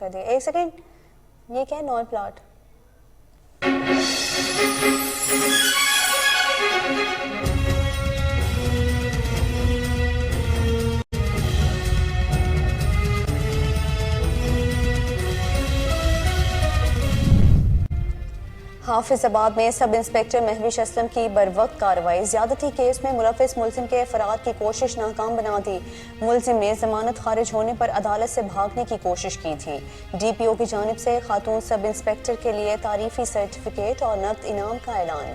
کر دیا. ایک سیکنڈ, یہ کیا ہے؟ نال پلاٹ. حافظ آباد میں سب انسپیکٹر مہوش اسلم کی بروقت کارروائی. زیادتی کیس میں ملوث ملزم کے فرار کی کوشش ناکام بنا دی. ملزم نے ضمانت خارج ہونے پر عدالت سے بھاگنے کی کوشش کی تھی. ڈی پی او کی جانب سے خاتون سب انسپیکٹر کے لیے تعریفی سرٹیفکیٹ اور نقد انعام کا اعلان.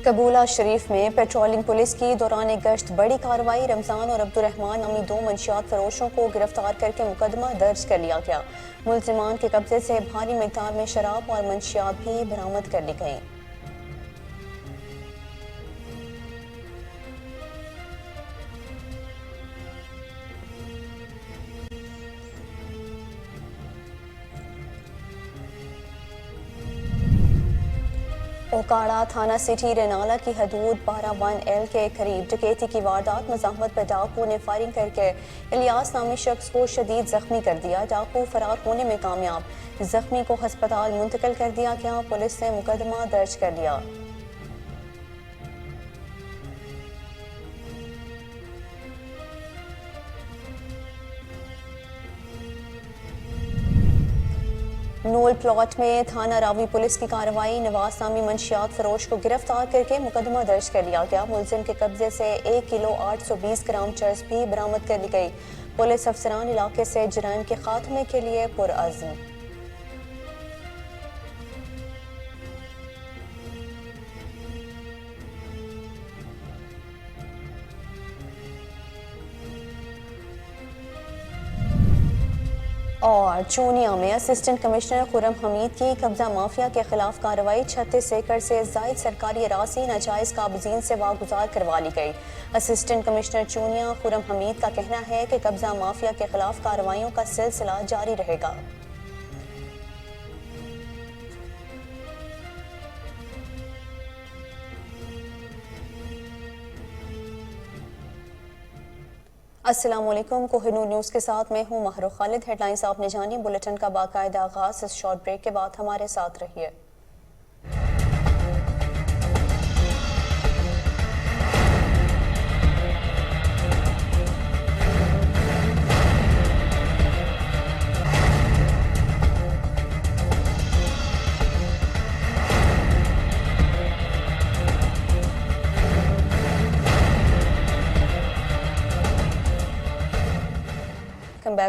قبولہ شریف میں پیٹرولنگ پولیس کی دوران گشت بڑی کارروائی. رمضان اور عبدالرحمان نامی 2 منشیات فروشوں کو گرفتار کر کے مقدمہ درج کر لیا گیا. ملزمان کے قبضے سے بھاری مقدار میں شراب اور منشیات بھی برآمد کر لی گئیں. اوکاڑا تھانہ سٹی رینالہ کی حدود 12-1L کے قریب ڈکیتی کی واردات. مزاحمت پر ڈاکو نے فائرنگ کر کے الیاس نامی شخص کو شدید زخمی کر دیا. ڈاکو فرار ہونے میں کامیاب. زخمی کو ہسپتال منتقل کر دیا گیا. پولیس نے مقدمہ درج کر لیا. نول پلاٹ میں تھانہ راوی پولیس کی کارروائی. نواز نامی منشیات فروش کو گرفتار کر کے مقدمہ درج کر لیا گیا. ملزم کے قبضے سے 1 کلو 820 گرام چرس بھی برآمد کر لی گئی. پولیس افسران علاقے سے جرائم کے خاتمے کے لیے پرعزم. اور چونیا میں اسسٹنٹ کمشنر خرم حمید کی قبضہ مافیا کے خلاف کارروائی. 36 ایکڑ سے زائد سرکاری اراضی ناجائز قابضین سے واگزار کروا لی گئی. اسسٹنٹ کمشنر چونیا خرم حمید کا کہنا ہے کہ قبضہ مافیا کے خلاف کارروائیوں کا سلسلہ جاری رہے گا. السلام علیکم. کوہ نور نیوز کے ساتھ میں ہوں مہر خالد. ہیڈ لائنز آپ نے جانی. بلیٹن کا باقاعدہ آغاز. اس شارٹ بریک کے بعد ہمارے ساتھ رہیے.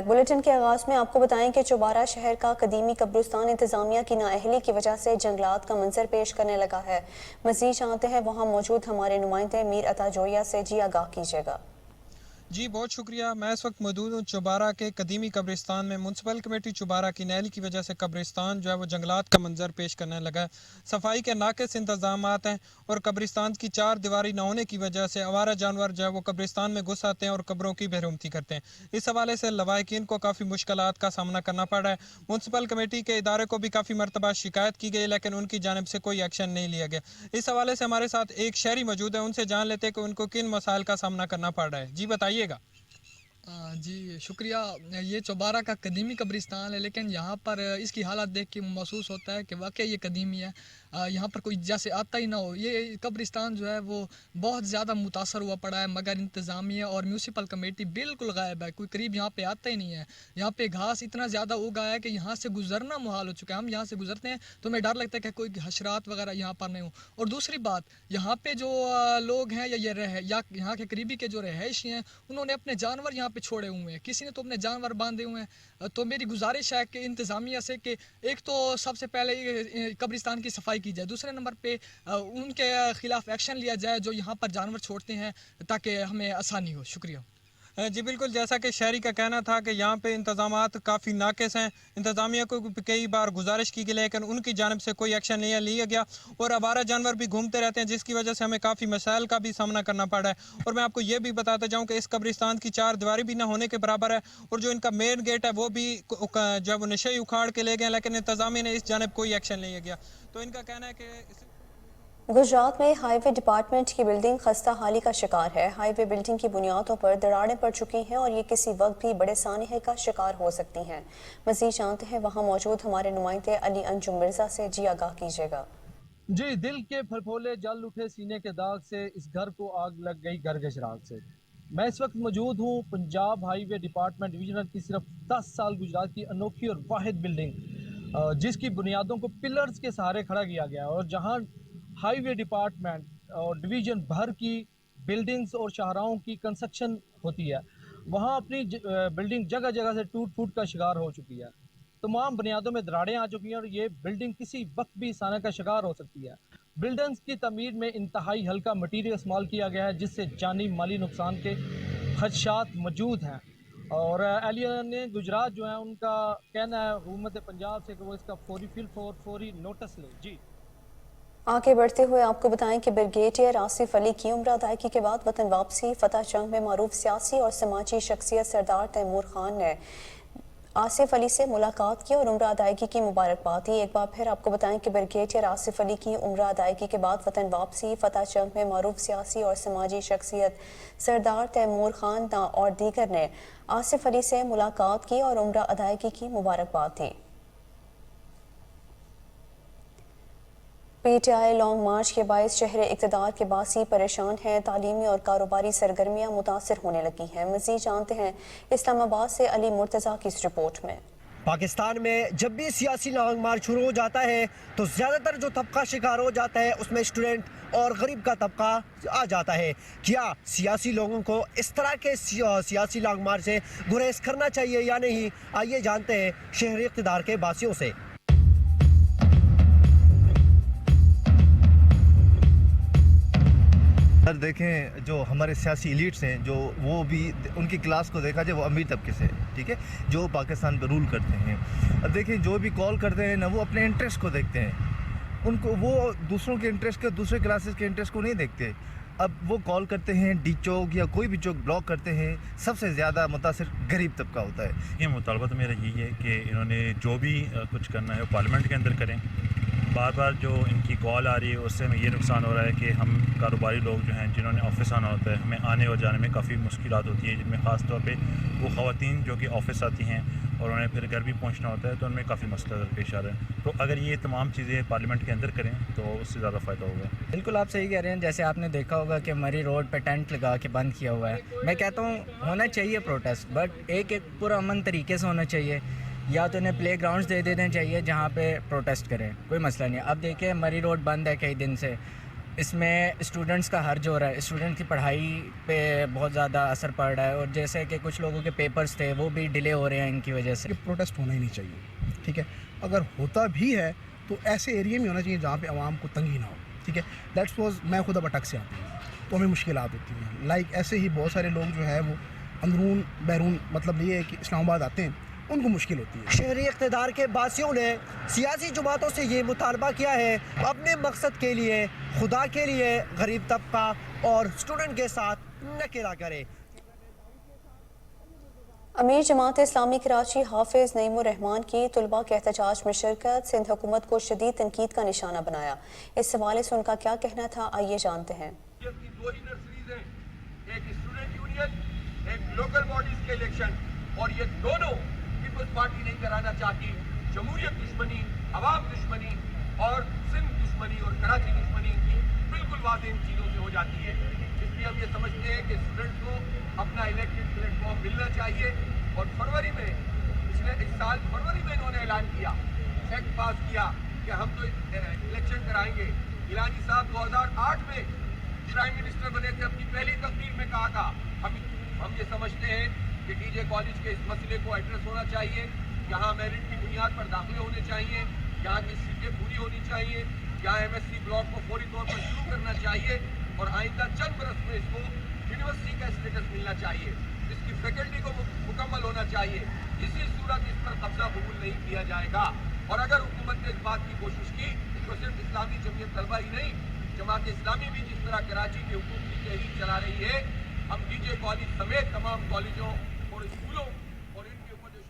بلیٹن کے آغاز میں آپ کو بتائیں کہ چوبارہ شہر کا قدیمی قبرستان انتظامیہ کی نااہلی کی وجہ سے جنگلات کا منظر پیش کرنے لگا ہے. مزید جانتے ہیں وہاں موجود ہمارے نمائندے میر عطا جویا سے. جی آگاہ کیجیے گا. جی بہت شکریہ. میں اس وقت موجود ہوں چوبارہ کے قدیمی قبرستان میں. میونسپل کمیٹی چوبارہ کی نااہلی کی وجہ سے قبرستان جو ہے وہ جنگلات کا منظر پیش کرنے لگا ہے. صفائی کے ناقص انتظامات ہیں اور قبرستان کی 4 دیواری نہ ہونے کی وجہ سے آوارہ جانور جو ہے وہ قبرستان میں گھس آتے ہیں اور قبروں کی بےرحمتی کرتے ہیں. اس حوالے سے لواحقین کو کافی مشکلات کا سامنا کرنا پڑ رہا ہے. میونسپل کمیٹی کے ادارے کو بھی کافی مرتبہ شکایت کی گئی لیکن ان کی جانب سے کوئی ایکشن نہیں لیا گیا. اس حوالے سے ہمارے ساتھ ایک شہری موجود ہے. ان سے جان لیتے ہیں کہ ان کو کن مسائل کا سامنا کرنا پڑ رہا ہے. جی بتائیے گا. جی شکریہ. یہ چوبارہ کا قدیمی قبرستان ہے لیکن یہاں پر اس کی حالت دیکھ کے محسوس ہوتا ہے کہ واقعی یہ قدیمی ہے. یہاں پر کوئی جیسے آتا ہی نہ ہو. یہ قبرستان جو ہے وہ بہت زیادہ متاثر ہوا پڑا ہے مگر انتظامیہ اور میونسپل کمیٹی بالکل غائب ہے. کوئی قریب یہاں پہ آتا ہی نہیں ہے. یہاں پہ گھاس اتنا زیادہ اگا ہے کہ یہاں سے گزرنا محال ہو چکا ہے. ہم یہاں سے گزرتے ہیں تو ہمیں ڈر لگتا ہے کہ کوئی حشرات وغیرہ یہاں پر نہیں ہوں. اور دوسری بات یہاں پہ جو لوگ ہیں یا یہاں کے قریبی کے جو رہائشی ہیں انہوں نے اپنے جانور یہاں پہ چھوڑے ہوئے ہیں. کسی نے تو اپنے جانور باندھے ہوئے ہیں. تو میری گزارش ہے کہ انتظامیہ سے کہ ایک تو سب سے پہلے قبرستان کی صفائی کی جائے. دوسرے نمبر پہ ان کے خلاف ایکشن لیا جائے جو یہاں پر جانور چھوڑتے ہیں تاکہ ہمیں آسانی ہو. شکریہ. जी बिल्कुल, जैसा कि शहरी का कहना था कि यहाँ पे इंतज़ामात काफ़ी नाक़िस हैं। इंतज़ामिया को भी कई बार गुजारिश की गई लेकिन उनकी जानिब से कोई एक्शन नहीं लिया गया और आवारा जानवर भी घूमते रहते हैं जिसकी वजह से हमें काफ़ी मसाइल का भी सामना करना पड़ रहा है। और मैं आपको ये भी बताता जाऊँ कि इस कब्रिस्तान की चार दीवारी भी ना होने के बराबर है और जो इनका मेन गेट है वो भी जो है वो नशे ही उखाड़ के ले गए लेकिन इंतज़ामिया ने इस जानिब कोई एक्शन नहीं लिया गया। तो इनका कहना है कि गुजरात में हाईवे डिपार्टमेंट की बिल्डिंग खस्ता हाली का शिकार है। हाईवे बिल्डिंग की बुनियादों पर दरारें पड़ चुकी हैं और ये किसी वक्त भी बड़े सानहे का शिकार हो सकती हैं। मज़ीद जानते हैं वहां मौजूद हमारे नुमाइंदे अली अंजुम मिर्जा से। जी आगाह कीजिएगा। जी, दिल के फलफोले जल उठे सीने के दाग से, इस घर को आग लग गई घर के चिराग से। मैं इस वक्त मौजूद हूँ पंजाब हाईवे डिपार्टमेंट डिवीजनल की सिर्फ 10 साल गुजरात की अनोखी और वाहिद बिल्डिंग जिसकी बुनियादों को पिलर्स के सहारे खड़ा किया गया और जहाँ हाईवे डिपार्टमेंट और डिवीजन भर की बिल्डिंग्स और शाहराहों की कंस्ट्रक्शन होती है, वहाँ अपनी बिल्डिंग जगह जगह से टूट फूट का शिकार हो चुकी है। तमाम बुनियादों में दरारें आ चुकी हैं और ये बिल्डिंग किसी वक्त भी साने का शिकार हो सकती है। बिल्डिंग्स की तमीर में इंतहाई हल्का मटीरियल इस्तेमाल किया गया है जिससे जानी माली नुकसान के खदशात मौजूद हैं। और एलिया ने गुजरात जो है उनका कहना है हुकूमत पंजाब से कि वो इसका फौरी नोटिस ले। जी आगे बढ़ते हुए आपको बताएं कि ब्रिगेडियर आसिफ अली की उम्र अदायगी के बाद वतन वापसी। फतह जंग में मारूफ सियासी और समाजी शख्सियत सरदार तैमूर खान ने आसिफ अली से मुलाकात की और उम्र अदायगी की मुबारकबाद दी। एक बार फिर आपको बताएं कि ब्रिगेडियर आसिफ अली की उम्र अदायगी के बाद वतन वापसी। फतह जंग में मारूफ सियासी और समाजी शख्सियत सरदार तैमूर खान और दीगर ने आसिफ अली से मुलाकात की और उम्र अदायगी की मुबारकबाद दी। पीटीआई लॉन्ग मार्च के बायस शहर इक़्तिदार के बासी परेशान हैं। तालीमी और कारोबारी सरगर्मियां मुतासर होने लगी हैं। मज़ीद जानते हैं इस्लामाबाद से अली मुर्तज़ा की इस रिपोर्ट में। पाकिस्तान में जब भी सियासी लॉन्ग मार्च शुरू हो जाता है तो ज़्यादातर जो तबका शिकार हो जाता है उसमें स्टूडेंट और गरीब का तबका आ जाता है। क्या सियासी लोगों को इस तरह के सियासी लॉन्ग मार्च से गुरेज करना चाहिए या नहीं? आइए जानते हैं शहर इक़्तिदार के बासियों से। सर देखें, जो हमारे सियासी एलिट्स हैं जो वो भी उनकी क्लास को देखा जाए वो अमीर तबके से, ठीक है, जो पाकिस्तान पर रूल करते हैं। अब देखें जो भी कॉल करते हैं ना वो अपने इंटरेस्ट को देखते हैं, उनको वो दूसरों के इंटरेस्ट के दूसरे क्लासेस के इंटरेस्ट को नहीं देखते। अब वो कॉल करते हैं डी चौक या कोई भी चौक ब्लॉक करते हैं, सबसे ज़्यादा मुतासिर गरीब तबका होता है। ये मुतालबा तो मेरा यही है कि इन्होंने जो भी कुछ करना है वो पार्लियामेंट के अंदर करें। बार बार जो इनकी कॉल आ रही है उससे हमें ये नुकसान हो रहा है कि हम कारोबारी लोग जो हैं जिन्होंने ऑफिस आना होता है, हमें आने और जाने में काफ़ी मुश्किलात होती है, जिनमें ख़ास तौर पे वो ख़वातीन जो कि ऑफिस आती हैं और उन्हें फिर घर भी पहुंचना होता है तो उनमें काफ़ी मसला पेश आ रहा है। तो अगर ये तमाम चीज़ें पार्लियामेंट के अंदर करें तो उससे ज़्यादा फ़ायदा होगा। बिल्कुल आप सही कह रहे हैं। जैसे आपने देखा होगा कि मरी रोड पे टेंट लगा के बंद किया हुआ है। मैं कहता हूँ होना चाहिए प्रोटेस्ट, बट एक पूरा अमन तरीके से होना चाहिए। या तो उन्हें प्ले ग्राउंड्स दे देने चाहिए जहाँ पे प्रोटेस्ट करें, कोई मसला नहीं। अब देखिए मरी रोड बंद है कई दिन से, इसमें स्टूडेंट्स का हर्ज हो रहा है, स्टूडेंट की पढ़ाई पे बहुत ज़्यादा असर पड़ रहा है और जैसे कि कुछ लोगों के पेपर्स थे वो भी डिले हो रहे हैं इनकी वजह से। प्रोटेस्ट होना ही नहीं चाहिए, ठीक है। अगर होता भी है तो ऐसे एरिया में होना चाहिए जहाँ पे आवाम को तंगी ना हो, ठीक है। दैट सपोज मैं खुद अब अटक से आती हूँ तो हमें मुश्किलात होती हैं। लाइक ऐसे ही बहुत सारे लोग जो है वो अंदरून बैरून, मतलब ये है कि इस्लामाबाद आते हैं, उनको मुश्किल होती है। शहरी इक़्तिदार के बासियों ने सियासी जमातों से ये मुतालबा किया है अपने मकसद के लिए, खुदा के लिए गरीब तबका और स्टूडेंट के साथ नकेला करे। अमीर जमात इस्लामी कराची हाफिज नईमुर रहमान की तुलबा के एहतजाज में शिरकत सिंध हुकूमत को शदीद तनकीद का निशाना बनाया। इस हवाले से उनका क्या कहना था, आइए जानते हैं। दो ही नर्सरीज हैं, एक स्टूडेंट यूनियन, एक लोकल बॉडीज के इलेक्शन, और ये दोनों पीपल्स पार्टी नहीं कराना चाहती। जमहूरियत दुश्मनी, अवाम दुश्मनी और सिंध दुश्मनी और कराची दुश्मनी की बिल्कुल वाज़ेह इन चीज़ों से हो जाती है। इसलिए हम ये समझते हैं कि स्टूडेंट को अपना इलेक्टेड प्लेटफॉर्म मिलना चाहिए। और फरवरी में, पिछले इस साल फरवरी में इन्होंने ऐलान किया, एक्ट पास किया कि हम तो इलेक्शन कराएंगे। गिलानी साहब 2008 में प्राइम मिनिस्टर बने थे, अपनी पहली तकरीर में कहा था हम ये समझते हैं कि डीजे कॉलेज के इस मसले को एड्रेस होना चाहिए। यहाँ मेरिट की बुनियाद पर दाखिले होने चाहिए, यहाँ की सीटें पूरी होनी चाहिए, यहाँ MSc ब्लॉक को फौरी तौर पर शुरू करना चाहिए और आइंदा चंद बरस में इसको यूनिवर्सिटी का स्टेटस मिलना चाहिए। इसकी फैकल्टी को मुकम्मल होना चाहिए। इसी सूरत इस पर कब्जा कबूल नहीं किया जाएगा। और अगर हुकूमत ने इस बात की कोशिश की तो सिर्फ इस्लामी जमीयत तलबा ही नहीं, जमात इस्लामी भी जिस तरह कराची के हुकूक की तहरीक चला रही है, हम डीजे कॉलेज समेत तमाम कॉलेजों और स्कूलों और इनके ऊपर जो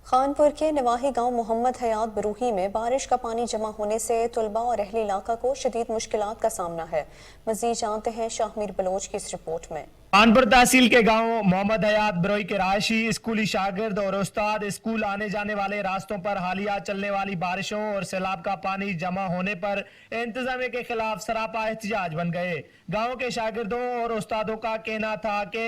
खानपुर के नवाही गांव मोहम्मद हयात बरूही में बारिश का पानी जमा होने से तलबा और अहले इलाका को शदीद मुश्किलात का सामना है। मजीद जानते हैं शाहमीर बलोच की इस रिपोर्ट में। कानपुर तहसील के गांव मोहम्मद हयात बरोई के रहायशी, स्कूली शागिर्द और उस्ताद स्कूल आने जाने वाले रास्तों पर हालिया चलने वाली बारिशों और सैलाब का पानी जमा होने पर इंतजामिया के खिलाफ सरापा एहतजाज बन गए। गांव के शागिर्दों और उस्तादों का कहना था कि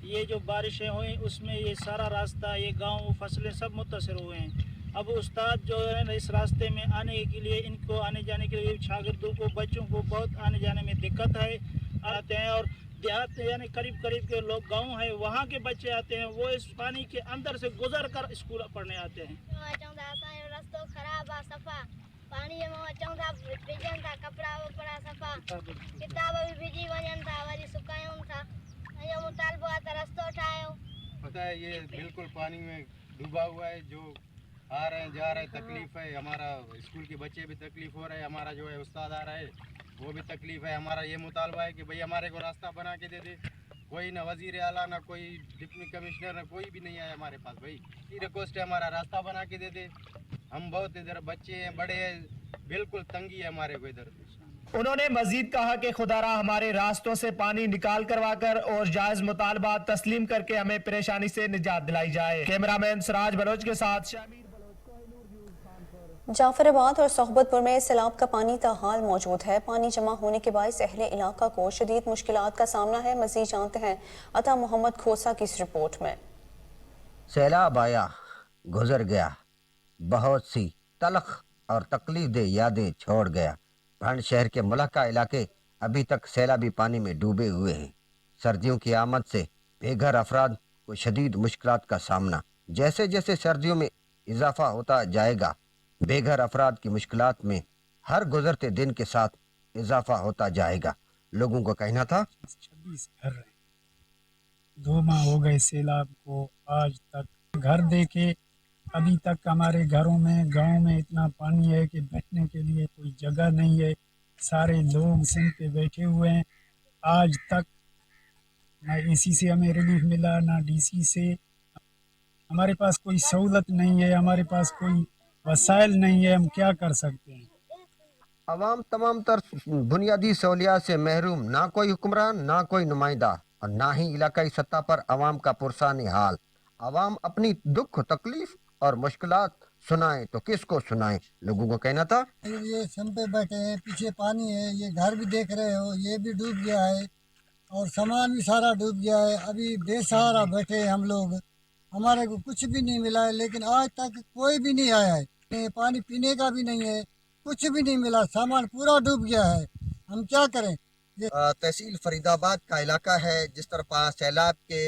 ये जो बारिशें हुई उसमें ये सारा रास्ता, ये गांव, फसलें सब मुतासर हुए हैं। अब उस्ताद जो है ना इस रास्ते में आने के लिए, इनको आने जाने के लिए शागिर्दों को, बच्चों को बहुत आने जाने में दिक्कत है आते हैं। और देहात यानी करीब करीब के लोग गांव है, वहाँ के बच्चे आते हैं, वो इस पानी के अंदर से गुजर कर स्कूल पढ़ने आते हैं। रास्ता खराब आ सफा पानी में चौंधा भिजन था, कपड़ा वपड़ा सफा, किताब भी भिजी वजन था, वरी सुकायूं था, यो मुतालबो आता रास्ता उठायो। पता है ये बिल्कुल पानी में डूबा हुआ है, जो आ रहे हैं जा रहे हैं तकलीफ है, हमारा स्कूल के बच्चे भी तकलीफ हो रहे हैं, हमारा जो है उस्ताद आ रहा है वो भी तकलीफ है। हमारा ये मुतालबा है कि भाई हमारे को रास्ता बना के दे दे। कोई ना वजीर आला, ना कोई डिप्टी कमिश्नर, ना कोई भी नहीं आया हमारे पास। भाई ये रिक्वेस्ट है, हमारा रास्ता बना के दे दे। हम बहुत इधर बच्चे हैं, बड़े हैं, बिल्कुल तंगी है हमारे को इधर। उन्होंने मजीद कहा कि खुदारा हमारे रास्तों से पानी निकाल करवा कर और जायज मुतालबा तस्लीम करके हमें परेशानी से निजात दिलाई जाए। कैमरामैन सिराज बलोच के साथ शामिर। जाफराबाद और सोहबतपुर में सैलाब का पानी ताहाल मौजूद है। पानी जमा होने के बायस अहले इलाका को शदीद मुश्किलात का सामना है। मजीद जानते हैं अता मोहम्मद खोसा की इस रिपोर्ट में। सैलाब आया, गुजर गया, बहुत सी तलख और तकलीफ दे यादें छोड़ गया। भंड शहर के मुलाका इलाके अभी तक सैलाबी पानी में डूबे हुए हैं। सर्दियों की आमद से बेघर अफराद को शदीद मुश्किलात का सामना। जैसे जैसे सर्दियों में इजाफा होता जाएगा, बेघर अफराद की मुश्किलात में हर गुजरते दिन के साथ इजाफा होता जाएगा। लोगों को कहना था 26 घर 2 माह हो गए सैलाब को, आज तक घर देखे अभी तक हमारे घरों में, गांव में इतना पानी है कि बैठने के लिए कोई जगह नहीं है। सारे लोग सिंह पे बैठे हुए हैं। आज तक ना एसी से हमें रिलीफ मिला, ना डीसी से। हमारे पास कोई सहूलत नहीं है, हमारे पास कोई वसाइल नहीं है, हम क्या कर सकते हैं। अवाम तमाम तर बुनियादी सहूलियात से महरूम, ना कोई हुक्मरान, ना कोई नुमाइंदा और ना ही इलाकाई सतह पर अवाम का पुरसानी हाल। अवाम अपनी दुख तकलीफ और मुश्किलात सुनाए तो किसको सुनाए। लोगों को कहना था ये सम पे बैठे हैं, पीछे पानी है, ये घर भी देख रहे हो, ये भी डूब गया है और सामान भी सारा डूब गया है। अभी बेसहारा बैठे हैं हम लोग, हमारे को कुछ भी नहीं मिला है। लेकिन आज तक कोई भी नहीं आया है, पानी पीने का भी नहीं है, कुछ भी नहीं मिला, सामान पूरा डूब गया है। हम क्या करें। तहसील फरीदाबाद का इलाका है जिस तरफ सैलाब के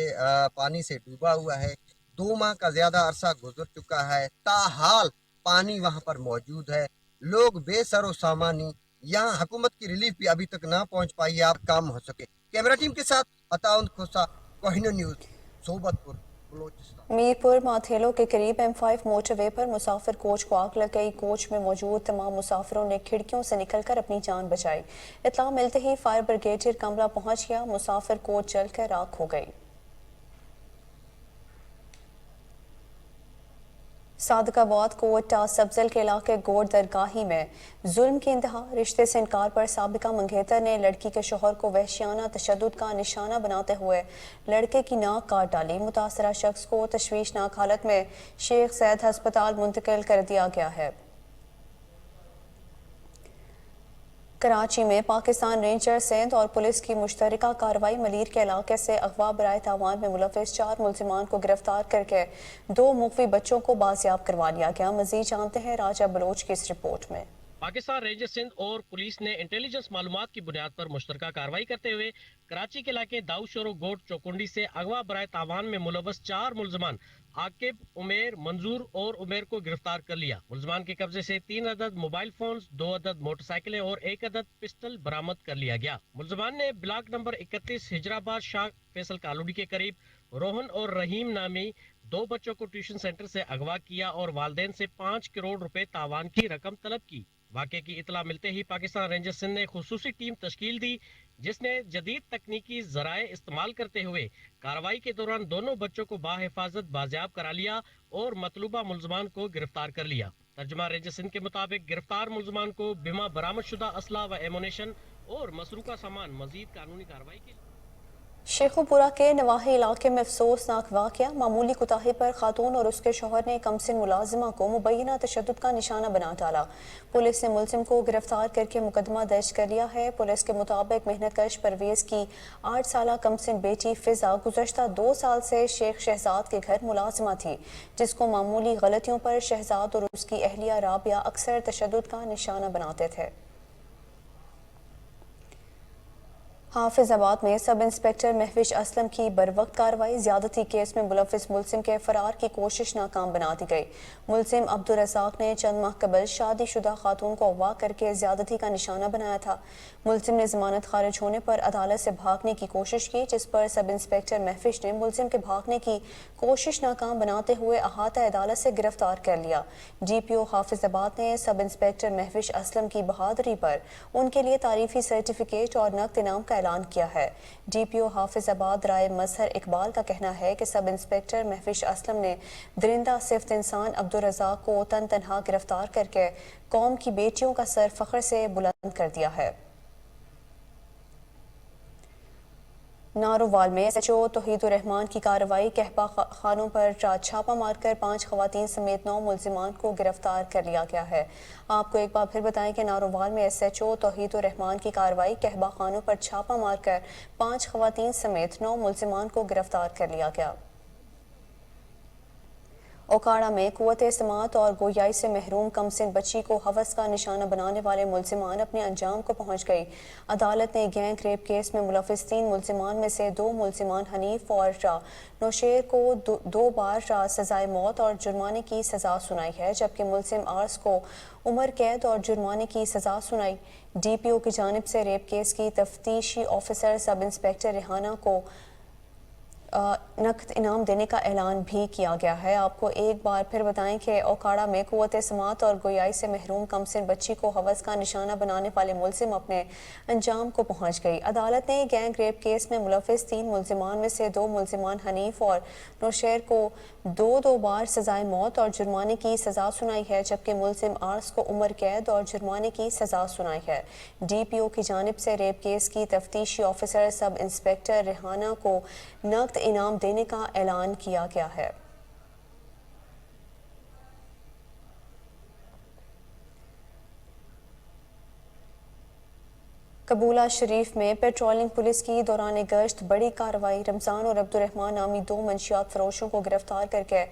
पानी से डूबा हुआ है। 2 माह का ज्यादा अरसा गुजर चुका है, ताहाल पानी वहाँ पर मौजूद है। लोग बेसरो सामानी, यहाँ हुकूमत की रिलीफ भी अभी तक ना पहुँच पाई है, आप काम हो सके। कैमरा टीम के साथ अताउन खोसा, कोहिनूर न्यूज़, सोबतपुर, बलोचिस्तान। मीरपुर माथेलो के करीब M5 मोटरवे पर मुसाफिर कोच को आग लग गई। कोच में मौजूद तमाम मुसाफिरों ने खिड़कियों से निकलकर अपनी जान बचाई। इत्तला मिलते ही फायर ब्रिगेडियर कमला पहुंच गया। मुसाफिर कोच जलकर राख हो गई। सादकाबाद कोटा सब्जल के इलाके गोड़ दरगाही में जुल्म की इंतहा। रिश्ते से इनकार पर साबिका मंगेतर ने लड़की के शोहर को वहशियाना तशद्दुद का निशाना बनाते हुए लड़के की नाक काट डाली। मुतासरा शख्स को तशवीशनाक हालत में शेख सैद हस्पताल मुंतकिल कर दिया गया है। कराची में पाकिस्तान रेंजर सिंध और पुलिस की मुश्तरका कार्रवाई मलीर के इलाके से अगवा बराए तावान में मुलविस 4 मुल्जिमान को गिरफ्तार करके 2 मुख्वी बच्चों को बाजियाब करवा लिया गया। मजीद जानते हैं राजा बलोच की इस रिपोर्ट में। पाकिस्तान रेंजर सिंध और पुलिस ने इंटेलिजेंस मालूमात की बुनियाद पर मुश्तरका कार्रवाई करते हुए कराची के इलाके दाऊशोरो गोट चौकुंडी से अगवा बराए तावान में मुलविस 4 मुल्जिमान आकिब, उमेर, मंजूर और उमेर को गिरफ्तार कर लिया। मुलजमान के कब्जे से 3 अदद मोबाइल फोन्स, 2 अदद मोटरसाइकिलें और 1 अदद पिस्टल बरामद कर लिया गया। मुलजमान ने block number 31 Hijrabad Shah Faisal colony के करीब रोहन और रहीम नामी 2 बच्चों को ट्यूशन सेंटर से अगवा किया और वालिदैन से 5 करोड़ रुपए तावान की रकम तलब की। वाक़े की इतला मिलते ही पाकिस्तान रेंजर्स सिंध ने खुसूसी टीम तश्कील दी, जिसने जदीद तकनीकी ज़राए इस्तेमाल करते हुए कार्रवाई के दौरान दोनों बच्चों को बाहिफाजत बाजियाब करा लिया और मतलूबा मुलजमान को गिरफ्तार कर लिया। तर्जुमा रेंजर्स सिंध के मुताबिक गिरफ्तार मुलजमान को बिमा बरामदशुदा असला व एमोनेशन और मसरूका सामान मजीद कानूनी कार्रवाई के शेखुपुरा के नवाही इलाके में अफसोसनाक वाक़या, मामूली कुताही पर खातून और उसके शोहर ने कमसिन मुलाजिमा को मुबैना तशद्दुद का निशाना बना डाला। पुलिस ने मुलजिम को गिरफ्तार करके मुकदमा दर्ज कर लिया है। पुलिस के मुताबिक मेहनतकश परवेज की 8 साला कमसिन बेटी फिजा गुज़श्ता 2 साल से शेख शहजाद के घर मुलाजिमा थी, जिसको मामूली गलतियों पर शहजाद और उसकी अहलिया राबिया अक्सर तशद्दुद का निशाना बनाते थे। हाफिजाबाद में सब इंस्पेक्टर महविश असलम की बरवक्त कार्रवाई, ज्यादती केस में मुलविस मुलजिम के फरार की कोशिश नाकाम बना दी गई। मुलजिम अब्दुल रज़ाक ने चंद माह कबल शादीशुदा खातून को अगवा करके ज्यादती का निशाना बनाया था। मुलजिम ने जमानत खारिज होने पर अदालत से भागने की कोशिश की, जिस पर सब इंस्पेक्टर महविश ने मुलजिम के भागने की कोशिश नाकाम बनाते हुए अहाता अदालत से गिरफ्तार कर लिया। DPO हाफिजाबाद ने सब इंस्पेक्टर महविश असलम की बहादुरी पर उनके लिए तारीफी सर्टिफिकेट और नकद इनाम का ऐलान किया है। DPO हाफिजाबाद राय मजहर इकबाल का कहना है कि सब इंस्पेक्टर महविश असलम ने दरिंदा सिफ्त इंसान अब्दुल रज़ाक को तन तनहा गिरफ्तार करके कौम की बेटियों का सर फख्र से बुलंद कर दिया है। नारोवाल में SHO तौहीदुर रहमान की कार्रवाई, कहबा खानों पर छापा मारकर 5 खवातीन समेत 9 मुलजिमान को गिरफ्तार कर लिया गया है। आपको एक बार फिर बताएं कि नारोवाल में SHO तौहीदुर रहमान की कार्रवाई, कहबा खानों पर छापा मारकर 5 खवातीन समेत 9 मुलजिमान को गिरफ्तार कर लिया गया। ओकाड़ा में कुव्वते समात और गोयाई से महरूम कमसिन बच्ची को हवस का निशाना बनाने वाले मुलजिमान अपने अंजाम को पहुंच गई। अदालत ने गैंग रेप केस में मुलविस 3 मुलजिमान में से 2 मुलजिमान हनीफ और नौशेर को 2 बार सजाए मौत और जुर्माने की सजा सुनाई है, जबकि मुलजिम आर्स को उम्र कैद और जुर्माने की सजा सुनाई। DPO की जानिब से रेप केस की तफ्तीशी ऑफिसर सब इंस्पेक्टर रेहाना को नकद इनाम देने का ऐलान भी किया गया है। आपको एक बार फिर बताएं कि ओकाड़ा में कुव्वते समात और गोयाई से महरूम कमसिन बच्ची को हवस का निशाना बनाने वाले मुलजिम अपने अंजाम को पहुंच गई। अदालत ने गैंग रेप केस में मुलविस 3 मुलजिमान में से 2 मुलजिमान हनीफ और नौशेर को 2 बार सजाए मौत और जुर्माने की सजा सुनाई है, जबकि मुलजिम आर्स को उम्र कैद और जुर्माने की सजा सुनाई है। DPO की जानिब से रेप केस की तफ्तीशी ऑफिसर सब इंस्पेक्टर रेहाना को नकद इनाम देने का ऐलान किया गया है। कबूला शरीफ में पेट्रोलिंग पुलिस की दौरान गश्त बड़ी कार्रवाई, रमजान और अब्दुल रहमान नामी 2 मंशियात फरोशों को गिरफ्तार करके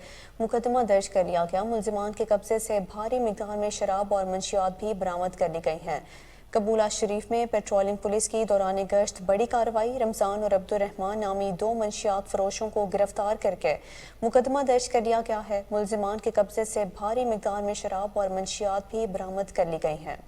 मुकदमा दर्ज कर लिया गया। मुलजिमान के कब्जे से भारी मिकदार में शराब और मंशियात भी बरामद कर ली गई हैं। कबूला शरीफ में पेट्रोलिंग पुलिस की दौरान गश्त बड़ी कार्रवाई, रमजान और अब्दुल रहमान नामी 2 मंशियात फरोशों को गिरफ्तार करके मुकदमा दर्ज कर लिया गया है। मुलजिमान के कब्जे से भारी मिकदार में शराब और मंशियात भी बरामद कर ली गई हैं।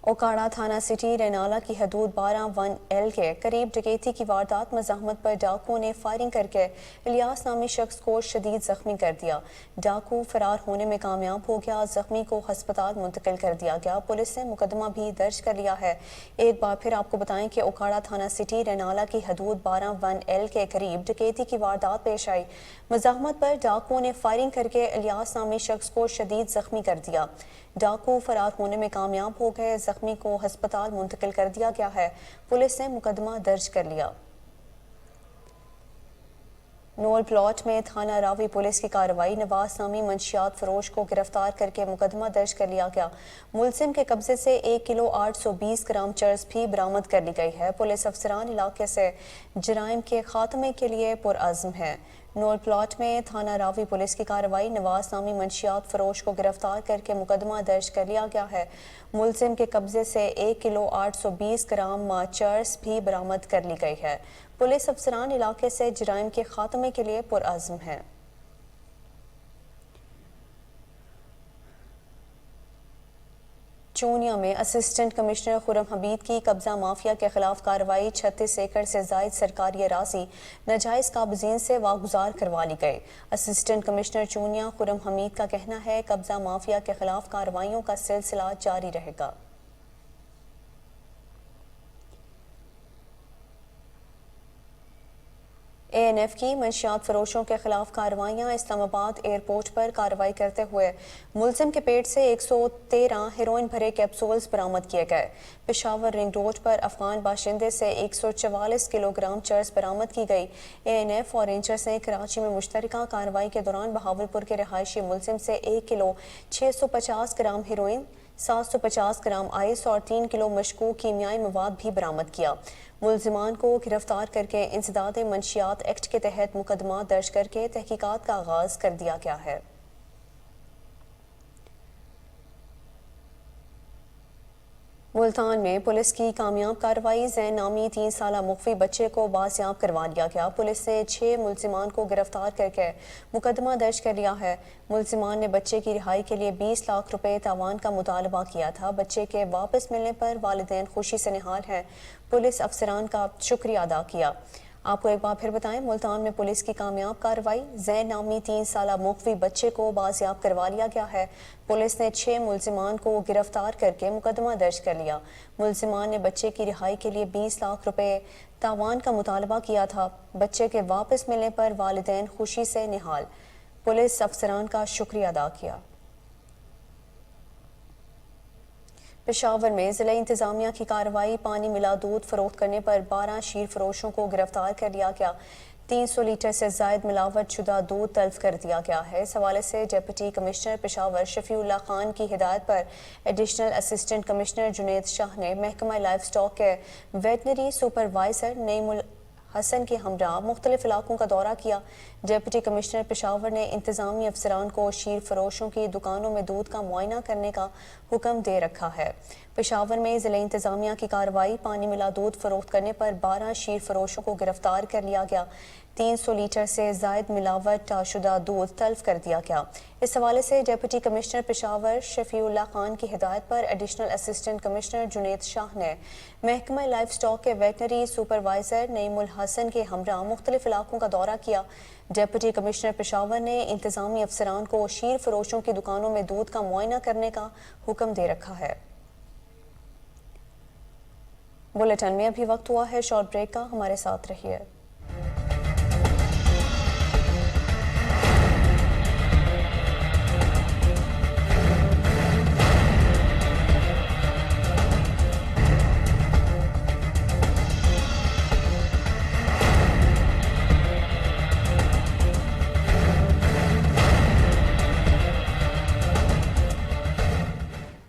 ओकाड़ा थाना सिटी रेनाला की हदूद 12-1L के करीब डकैती की वारदात मज़ाहमत पर डाकुओं ने फायरिंग करके इलियास नामी शख्स को शदीद जख्मी कर दिया। डाकू फरार होने में कामयाब हो गया, जख्मी को हस्पताल मुंतकिल कर दिया गया। पुलिस ने मुकदमा भी दर्ज कर लिया है। एक बार फिर आपको बताएं कि ओकाड़ा थाना सिटी रेनाला की हदूद 12-1L के करीब डकैती की वारदात पेश आई। मज़ाहमत पर डाकुओं ने फायरिंग करके इलियास नामी शख्स को शदीद जख्मी कर दिया। डाकू फरार होने में कामयाब हो गए, जख्मी को हस्पताल मुंतकिल कर दिया गया है। पुलिस ने मुकदमा दर्ज कर लिया। नोल प्लॉट में थाना रावी पुलिस की कार्रवाई, नवाज नामी मंशियात फरोश को गिरफ्तार करके मुकदमा दर्ज कर लिया गया। मुलजिम के कब्जे से 1 किलो 820 ग्राम चर्स भी बरामद कर ली गई है। पुलिस अफसरान इलाके से जराइम के खात्मे के लिए पुरअज़्म है। नोर प्लॉट में थाना रावी पुलिस की कार्रवाई, नवाज नामी मंशियात फरोश को गिरफ्तार करके मुकदमा दर्ज कर लिया गया है। मुलजिम के कब्जे से 1 किलो 820 ग्राम चर्स भी बरामद कर ली गई है। पुलिस अफसरान इलाके से जराइम के खात्मे के लिए पुरअज़्म है। चूनिया में असिस्टेंट कमिश्नर खुरम हमीद की कब्जा माफिया के खिलाफ कार्रवाई, 36 एकड़ से जायद सरकारी अराजी नाजायज काबजीन से वागुजार करवा ली गई। असिस्टेंट कमिश्नर चूनिया खुरम हमीद का कहना है कब्जा माफिया के खिलाफ कार्रवाइयों का सिलसिला जारी रहेगा। ANF की मंशियात फरोशों के खिलाफ कार्रवाइयाँ, इस्लामाबाद एयरपोर्ट पर कार्रवाई करते हुए मुलजिम के पेट से 113 हेरोइन भरे कैप्सूल्स बरामद किए गए। पेशावर रिंग रोड पर अफगान बाशिंदे से 144 किलोग्राम चर्स बरामद की गई। ANF और रेंजर्स ने कराची में मुश्तरका कार्रवाई के दौरान बहावलपुर के रहायशी मुलजिम से 1 kilo 650 gram heroin, 750 gram ice और 3 किलो मशकूक कीमियाई मवाद भी बरामद किया। मुलजिमान को गिरफ्तार करके इंसदाद मंशियात एक्ट के तहत मुकदमा दर्ज करके तहकीकात का आगाज कर दिया गया है। मुल्तान में पुलिस की कामयाब कार्रवाई, जैन नामी 3 साला मुख्फी बच्चे को बाजियाब करवा लिया गया। पुलिस ने 6 मुलजिमान को गिरफ्तार करके मुकदमा दर्ज कर लिया है। मुलजिमान ने बच्चे की रिहाई के लिए 20 लाख रुपए तावान का मुतालबा किया था। बच्चे के वापस मिलने पर वालिदैन खुशी से निहाल हैं। पुलिस अफसरान का शुक्रिया अदा किया। आपको एक बार फिर बताएं, मुल्तान में पुलिस की कामयाब कार्रवाई, जैन नामी 3 साला मुख्फी बच्चे को बाजियाब करवा लिया गया है। पुलिस ने 6 मुलजिमान को गिरफ्तार करके मुकदमा दर्ज कर लिया। मुलजिमान ने बच्चे की रिहाई के लिए 20 लाख रुपए तावान का मुतालबा किया था। बच्चे के वापस मिलने पर वालिदैन खुशी से निहाल। पुलिस अफसरान का शुक्रिया अदा किया। पेशावर में जिला इंतजामिया की कार्रवाई, पानी मिला दूध फरोख्त करने पर 12 शीर फरोशों को गिरफ्तार कर लिया गया। 300 लीटर से जायद मिलावट शुदा दूध तल्फ कर दिया गया है। इस हवाले से डिप्टी कमिश्नर पेशावर शफीउल्लाह खान की हिदायत पर additional assistant commissioner Junaid Shah ने महकमा लाइफ स्टॉक के वेटनरी सुपरवाइजर नईमुल हसन के हमरा मुख्तलिफ इलाकों का दौरा किया। डिप्टी कमिश्नर पेशावर ने इंतजामी अफसरान को शीर फरोशों की दुकानों में दूध का मुआयना करने का हुक्म दे रखा है। पेशावर में जिला इंतजामिया की कार्रवाई, पानी मिला दूध फरोख्त करने पर 12 शीर फरोशों को गिरफ्तार कर लिया गया। 300 लीटर से जायद मिलावट शुदा दूध तल्फ कर दिया गया। इस हवाले से डिप्टी कमिश्नर पेशावर शफीउल्लाह खान की हिदायत पर additional assistant commissioner Junaid Shah ने महकमा लाइफ स्टॉक के वेटनरी सुपरवाइजर नईमुल हसन के हमरा मुख्तलिफ इलाकों का दौरा किया। डिप्टी कमिश्नर पेशावर ने इंतजामी अफसरान को शीर फरोशों की दुकानों में दूध का मुआयना करने का हुक्म दे रखा है। बुलेटिन में अभी वक्त हुआ है शॉर्ट ब्रेक का, हमारे साथ रहिए।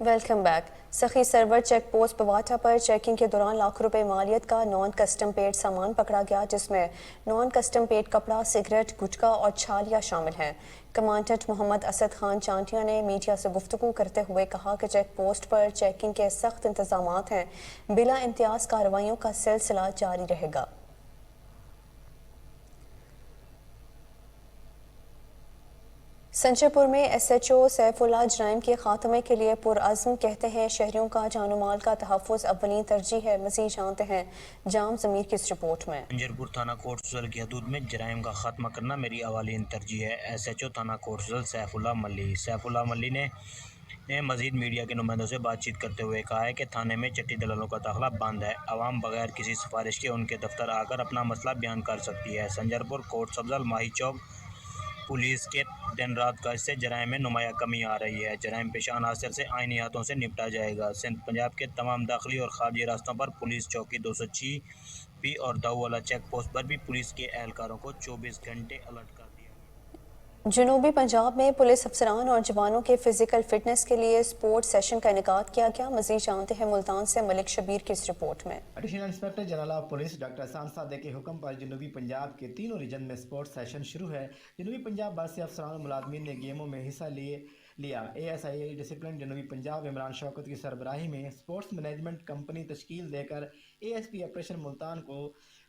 Welcome back. सखी सरवर चेक पोस्ट पवाटा पर चेकिंग के दौरान लाखों रुपए मालियत का नॉन कस्टम पेड सामान पकड़ा गया, जिसमें नॉन कस्टम पेड कपड़ा, सिगरेट, गुटखा और छालिया शामिल हैं। कमांडेंट मोहम्मद असद खान चांटिया ने मीडिया से गुफ्तगू करते हुए कहा कि चेक पोस्ट पर चेकिंग के सख्त इंतजामात हैं। बिला इम्तियाज कार्रवाइयों का सिलसिला जारी रहेगा। संजयपुर में SHO सैफुल्लाह जराइम के खात्मे के लिए पुरअज़्म, कहते हैं शहरियों का जानो माल का तहफ़्फ़ुज़ अव्वलीन तरजीह है। मज़ीद जानते हैं जाम ज़मीर की इस रिपोर्ट में। संजयपुर थाना कोट सुजल की हदूद में जराइम का खात्मा करना मेरी अवालीन तरजीह है। SHO थाना कोट सुजल सैफुल्लाह मल्ली ने मज़ीद मीडिया के नुमाइंदों से बातचीत करते हुए कहा है कि थाने में चट्टी दलालों का दाखिला बंद है। आवाम बगैर किसी सिफारिश के उनके दफ्तर आकर अपना मसला बयान कर सकती है। संजयपुर कोट सब्जल माही चौक पुलिस के दिन रात गश्त से जराइम में नुमाया कमी आ रही है। जराइम पेशा अनासर से आईनी हाथों से निपटा जाएगा। सिंध पंजाब के तमाम दाखिली और खारजी रास्तों पर पुलिस चौकी 206 और दाऊ वाला चेक पोस्ट पर भी पुलिस के एहलकारों को 24 घंटे अलर्ट कर दिया। जनूबी पंजाब में पुलिस अफसरान और जवानों के फिजिकल फिटनेस के लिए स्पोर्ट्स सेशन का इनेकाद किया गया। मजीद जानते हैं मुल्तान से मलिक शबीर की इस रिपोर्ट में। Additional inspector general of police doctor एहसान सादिक के हुक्म पर जनूबी पंजाब के तीनों रीजन में स्पोर्ट्स सेशन शुरू है। जनूबी पंजाब भर से अफसरान और मुलाजमीन ने गेमों में हिस्सा लिया। ASI डिसिप्लिन जनूबी पंजाब इमरान शौकत की सरबराही में स्पोर्ट्स मैनेजमेंट कंपनी तश्कील देकर ASP ऑपरेशन मुल्तान को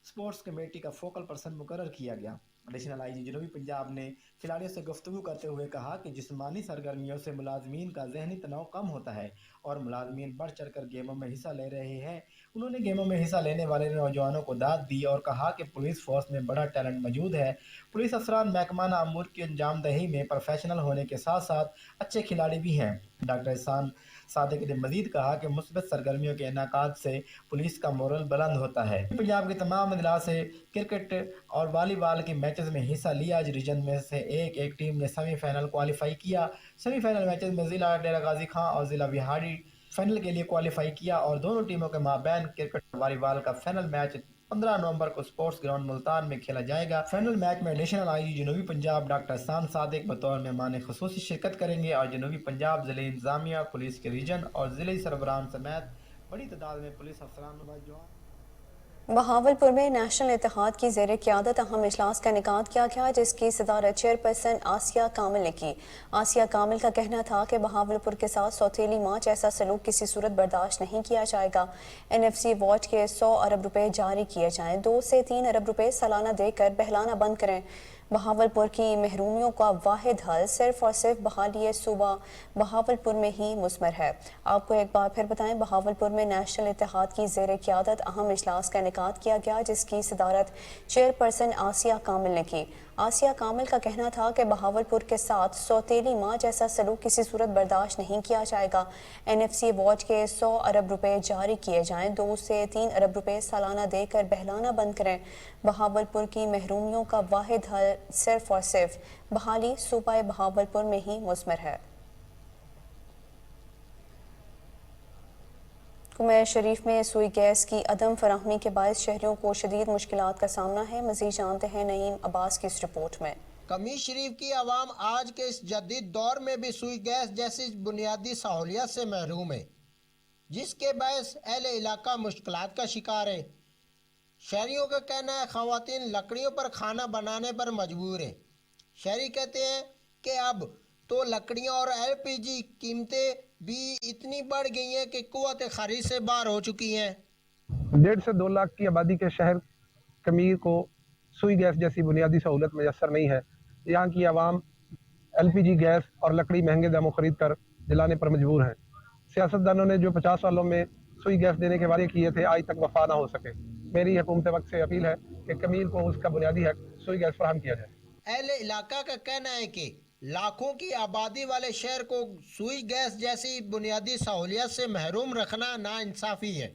स्पोर्ट्स कमेटी का फोकल पर्सन मुकर्रर किया गया। एडिशनल IG जनूबी पंजाब ने खिलाड़ियों से गुफ्तगू करते हुए कहा कि जिस्मानी सरगर्मियों से मुलाजमीन का जहनी तनाव कम होता है और मुलाजमीन बढ़ चढ़ कर गेमों में हिस्सा ले रहे हैं। उन्होंने गेमों में हिस्सा लेने वाले नौजवानों को दाद दी और कहा कि पुलिस फोर्स में बड़ा टैलेंट मौजूद है। पुलिस अफसरान महकमाना अमूर की अंजाम दही में प्रोफेशनल होने के साथ साथ अच्छे खिलाड़ी भी हैं। डॉक्टर एहसान सादिक ने मजीद कहा कि मुस्बत सरगर्मियों के इनेकाद से पुलिस का मोरल बुलंद होता है। पंजाब के तमाम अजला से क्रिकेट और वॉलीबॉल के मैचेस में हिस्सा लिया। आज रीजन में से एक टीम ने सेमीफाइनल क्वालिफाई किया। सेमीफाइनल मैचेस में ज़िला डेरा गाजी खां और ज़िला बिहाड़ी फाइनल के लिए क्वालिफाई किया और दोनों टीमों के माबैन क्रिकेट और वॉलीबॉल का फाइनल मैच 15 नवंबर को स्पोर्ट्स ग्राउंड मुल्तान में खेला जाएगा। फाइनल मैच में एडिशनल IG जनूबी पंजाब डॉक्टर एहसान सादिक बतौर मेहमान खुसूसी शिरकत करेंगे और जनूबी पंजाब ज़िले इंतजामिया, पुलिस के रीजन और ज़िले सरबराहान समेत बड़ी तादाद में पुलिस अफसरान। बहावलपुर में नेशनल इत्तेहाद की ज़ेर क़यादत अहम इजलास का इनेकाद किया गया, जिसकी सदारत चेयरपर्सन आसिया कामिल ने की। आसिया कामिल का कहना था कि बहावलपुर के साथ सौतेली माँ जैसा सलूक किसी सूरत बर्दाश्त नहीं किया जाएगा। NFC वॉच के 100 अरब रुपए जारी किए जाएं, 2 से 3 अरब रुपए सालाना देकर बहलाना बंद करें। बहावलपुर की महरूमियों का वाहिद हल सिर्फ और सिर्फ बहाली सूबा बहावलपुर में ही मुस्मर है। आपको एक बार फिर बताएं, बहावलपुर में नेशनल इत्तेहाद की ज़ेर क़यादत अहम इजलास का इनेकाद किया गया, जिसकी सदारत चेयरपर्सन आसिया कामिल ने की। आसिया कामिल का कहना था कि बहावलपुर के साथ सौतेली माँ जैसा सलूक किसी सूरत बर्दाश्त नहीं किया जाएगा। NFC वॉच के 100 अरब रुपए जारी किए जाएं, 2 से 3 अरब रुपए सालाना देकर बहलाना बंद करें। बहावलपुर की महरूमियों का वाहिद हल सिर्फ और सिर्फ बहाली सूबा बहावलपुर में ही मुस्मर है। कुमैर शरीफ में सुई गैस की अदम फराहमी के बायस शहरियों को शदीद मुश्किलात का सामना है। मज़ीद जानते हैं नईम अब्बास की इस रिपोर्ट में। कमीज शरीफ की आवाम आज के इस जदीद दौर में भी सुई गैस जैसी बुनियादी सहूलियत से महरूम है, जिसके बायस अहले इलाका मुश्किलात का शिकार है। शहरियों का कहना है ख़वातीन लकड़ियों पर खाना बनाने पर मजबूर है। शहरी कहते हैं कि अब तो लकड़ियाँ और LPG कीमतें भी इतनी बढ़ गई हैं कि कुव्वत खरीद से बाहर हो चुकी हैं। 1.5 से 2 लाख की आबादी के शहर कमीर को सुई गैस जैसी बुनियादी सहूलत मैसर नहीं है। यहाँ की आवाम LPG गैस और लकड़ी महंगे दामों खरीद कर जलाने पर मजबूर हैं। सियासतदानों ने जो 50 सालों में सुई गैस देने के वादे किए थे, आज तक वफा ना हो सके। मेरी हुकूमत वक्त से अपील है कि कमीर को उसका बुनियादी हक सुई गैस फराहम किया जाए। अहले इलाका का कहना है कि लाखों की आबादी वाले शहर को सुई गैस जैसी बुनियादी सहूलियत से महरूम रखना नाइंसाफ़ी है।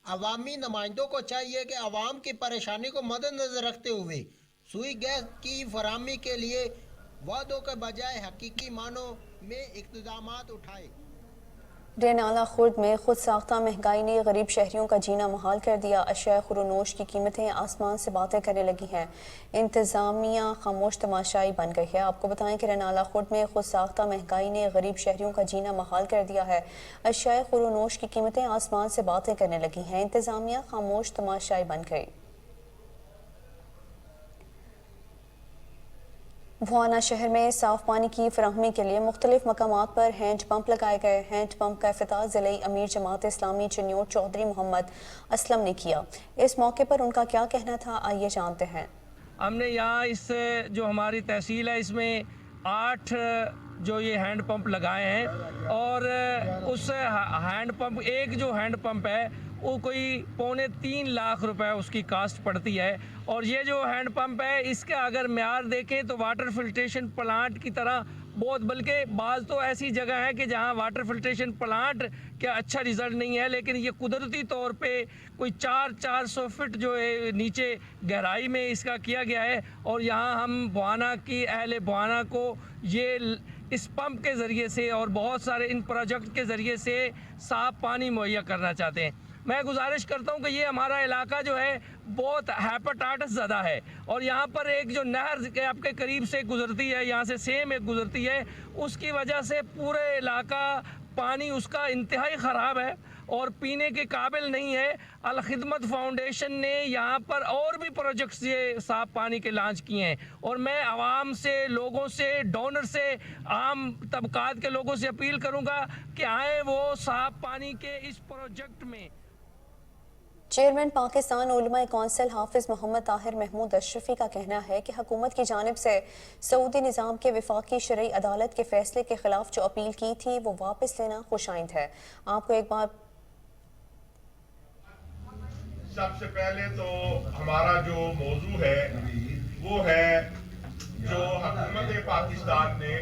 अवामी नुमाइंदों को चाहिए कि आवाम की परेशानी को मद्देनजर रखते हुए सुई गैस की फराहमी के लिए वादों के बजाय हकीकी मानों में इक़्तिदामात उठाए। रेनाला खुर्द में खुद साख्ता महंगाई ने गरीब शहरियों का जीना मुहाल कर दिया। अशिया खुरोनोश की कीमतें आसमान से बातें करने लगी हैं। इंतज़ामिया खामोश तमाशाई बन गई है। आपको बताएं कि रेनाला खुर्द में खुद साख्ता महंगाई ने गरीब शहरियों का जीना मुहाल कर दिया है। अशिया खुरोनोश की कीमतें आसमान से बातें करने लगी हैं। इंतज़ामिया खामोश तमाशाई बन गई। भुआना शहर में साफ पानी की फराहमी के लिए मुख्तलिफ मकामात पर हैंड पंप लगाए गए। हैंड पंप का इफ्तिताह ज़िले अमीर जमात इस्लामी चन्योर चौधरी मोहम्मद असलम ने किया। इस मौके पर उनका क्या कहना था, आइए जानते हैं। हमने यहाँ इस जो हमारी तहसील है इसमें 8 जो ये हैंड पंप लगाए हैं और उस हैंड पंप एक जो हैंड पंप है वो कोई 2.25 लाख रुपए उसकी कास्ट पड़ती है। और ये जो हैंड पंप है इसका अगर म्यार देखें तो वाटर फिल्ट्रेशन प्लांट की तरह बहुत, बल्कि बाज़ तो ऐसी जगह है कि जहाँ वाटर फिल्ट्रेशन प्लांट का अच्छा रिज़ल्ट नहीं है, लेकिन ये कुदरती तौर पे कोई 400 फीट जो है नीचे गहराई में इसका किया गया है। और यहाँ हम भुआना की अहले भुआना को ये इस पंप के ज़रिए से और बहुत सारे इन प्रोजेक्ट के ज़रिए से साफ़ पानी मुहैया करना चाहते हैं। میں گزارش کرتا ہوں کہ یہ ہمارا علاقہ جو ہے بہت ہیپاٹائٹس زدہ ہے، اور یہاں پر ایک جو نہر آپ کے قریب سے گزرتی ہے، یہاں سے سیم ایک گزرتی ہے، اس کی وجہ سے پورے علاقہ پانی اس کا انتہائی خراب ہے اور پینے کے قابل نہیں ہے۔ الخدمت فاؤنڈیشن نے یہاں پر اور بھی پروجیکٹس یہ صاف پانی کے لانچ کیے ہیں، اور میں عوام سے، لوگوں سے، ڈونر سے، عام طبقات کے لوگوں سے اپیل کروں گا کہ آئیں وہ صاف پانی کے اس پروجیکٹ میں۔ چیئرمین پاکستان علماء کونسل حافظ محمد طاہر محمود اشرفی کا کہنا ہے کہ حکومت کی جانب سے سعودی نظام کے وفاقی شرعی عدالت کے فیصلے کے خلاف جو اپیل کی تھی وہ واپس لینا خوش آئند ہے۔ آپ کو ایک بار سب سے پہلے تو ہمارا جو موضوع ہے وہ ہے جو حکومت پاکستان نے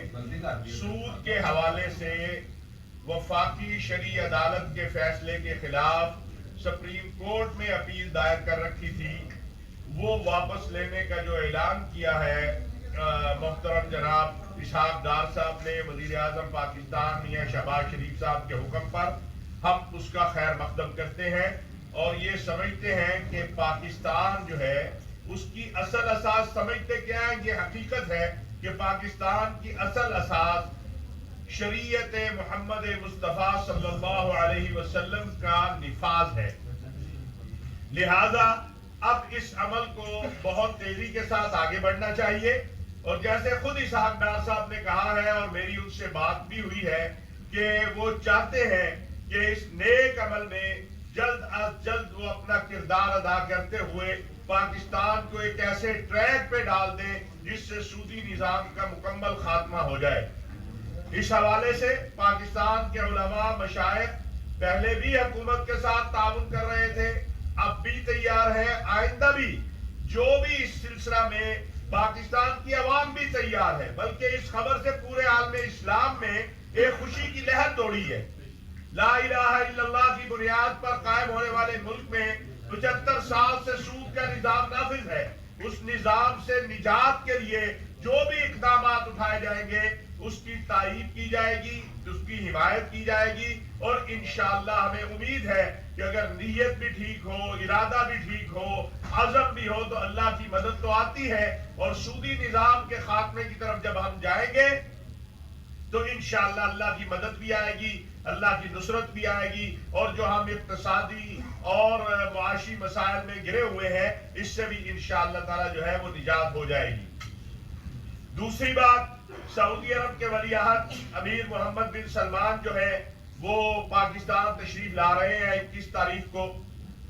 سود کے حوالے سے وفاقی شرعی عدالت کے فیصلے کے خلاف سپریم کورٹ میں اپیل دائر کر رکھی تھی، وہ واپس لینے کا جو اعلان کیا ہے محترم جناب اسحاق ڈار صاحب نے، وزیر اعظم پاکستان میاں شہباز شریف صاحب کے حکم پر، ہم اس کا خیر مقدم کرتے ہیں اور یہ سمجھتے ہیں کہ پاکستان جو ہے اس کی اصل اساس سمجھتے کیا ہے، یہ حقیقت ہے کہ پاکستان کی اصل اساس شریعت محمد مصطفیٰ صلی اللہ علیہ وسلم کا نفاذ ہے، لہذا اب اس عمل کو بہت تیزی کے ساتھ آگے بڑھنا چاہیے، اور جیسے خود اسحاق ڈار صاحب نے کہا ہے اور میری ان سے بات بھی ہوئی ہے کہ وہ چاہتے ہیں کہ اس نیک عمل میں جلد از جلد وہ اپنا کردار ادا کرتے ہوئے پاکستان کو ایک ایسے ٹریک پہ ڈال دیں جس سے سودی نظام کا مکمل خاتمہ ہو جائے۔ اس حوالے سے پاکستان کے علماء مشائخ پہلے بھی حکومت کے ساتھ تعاون کر رہے تھے، اب بھی تیار ہیں، آئندہ بھی جو بھی اس سلسلہ میں پاکستان کی عوام بھی تیار ہے، بلکہ اس خبر سے پورے عالم اسلام میں ایک خوشی کی لہر دوڑی ہے۔ لا الہ الا اللہ کی بنیاد پر قائم ہونے والے ملک میں 75 سال سے سود کا نظام نافذ ہے، اس نظام سے نجات کے لیے جو بھی اقدامات اٹھائے جائیں گے اس کی تعریف کی جائے گی، اس کی حمایت کی جائے گی، اور انشاءاللہ ہمیں امید ہے کہ اگر نیت بھی ٹھیک ہو، ارادہ بھی ٹھیک ہو، عزم بھی ہو تو اللہ کی مدد تو آتی ہے، اور سودی نظام کے خاتمے کی طرف جب ہم جائیں گے تو انشاءاللہ اللہ کی مدد بھی آئے گی، اللہ کی نصرت بھی آئے گی، اور جو ہم اقتصادی اور معاشی مسائل میں گرے ہوئے ہیں اس سے بھی انشاءاللہ تعالی جو ہے وہ نجات ہو جائے گی۔ دوسری بات، سعودی عرب کے ولی عہد امیر محمد بن سلمان جو ہے وہ پاکستان تشریف لا رہے ہیں 21 تاریخ کو،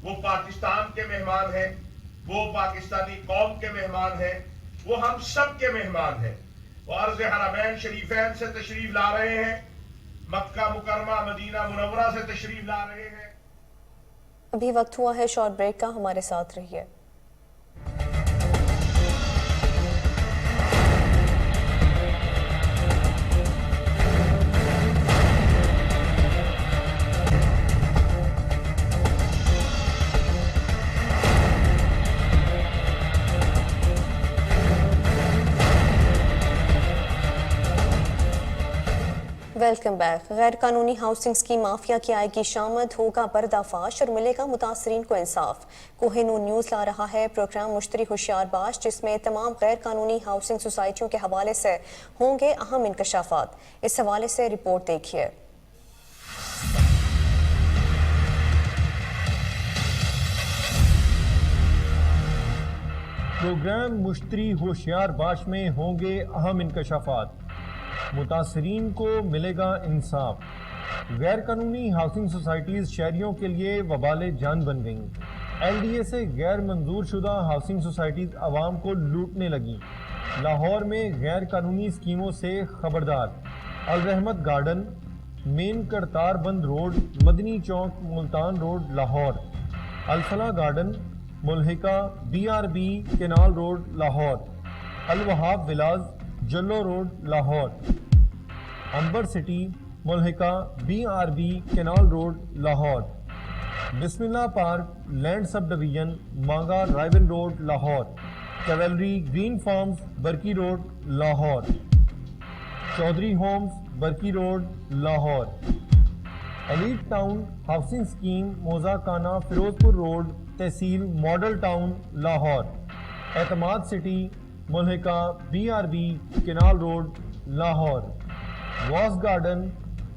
وہ پاکستان کے مہمان ہیں، وہ پاکستانی قوم کے مہمان ہیں، وہ ہم سب کے مہمان ہیں، وہ عرض حرمین شریفین سے تشریف لا رہے ہیں، مکہ مکرمہ مدینہ منورہ سے تشریف لا رہے ہیں۔ ابھی وقت ہوا ہے شارٹ بریک کا، ہمارے ساتھ رہیے۔ Welcome back. غیر قانونی ہاؤسنگ اسکیم مافیا کی آئے گی شامت، ہوگا پردہ فاش اور ملے گا متاثرین کو انصاف۔ کوہ نور نیوز لا رہا ہے پروگرام مشتری ہوشیار باش، جس میں تمام غیر قانونی ہاؤسنگ سوسائٹیوں کے حوالے سے ہوں گے اہم انکشافات۔ اس حوالے سے رپورٹ دیکھیے۔ پروگرام مشتری ہوشیار باش میں ہوں گے اہم انکشافات، متاثرین کو ملے گا انصاف۔ غیر قانونی ہاؤسنگ سوسائٹیز شہریوں کے لیے وبال جان بن گئیں۔ ایل ڈی اے سے غیر منظور شدہ ہاؤسنگ سوسائٹیز عوام کو لوٹنے لگیں۔ لاہور میں غیر قانونی اسکیموں سے خبردار۔ الرحمت گارڈن، مین کرتار بند روڈ، مدنی چوک، ملتان روڈ، لاہور۔ الفلاح گارڈن، ملحقہ BRB canal road, Lahore. Alwahab villas, Jallo road, Lahore. Amber city, ملحقہ BRB canal road, Lahore. Bismillah park land subdivision, Manga رائبن road, Lahore. Cavalry green farms, Burki road, Lahore. Chaudhry homes, Burki road, Lahore. Elite town housing scheme मोज़ाकाना फिरोजपुर रोड तहसील model town Lahore. Etmad city मुल्हिका BRB canal road Lahore. वॉस garden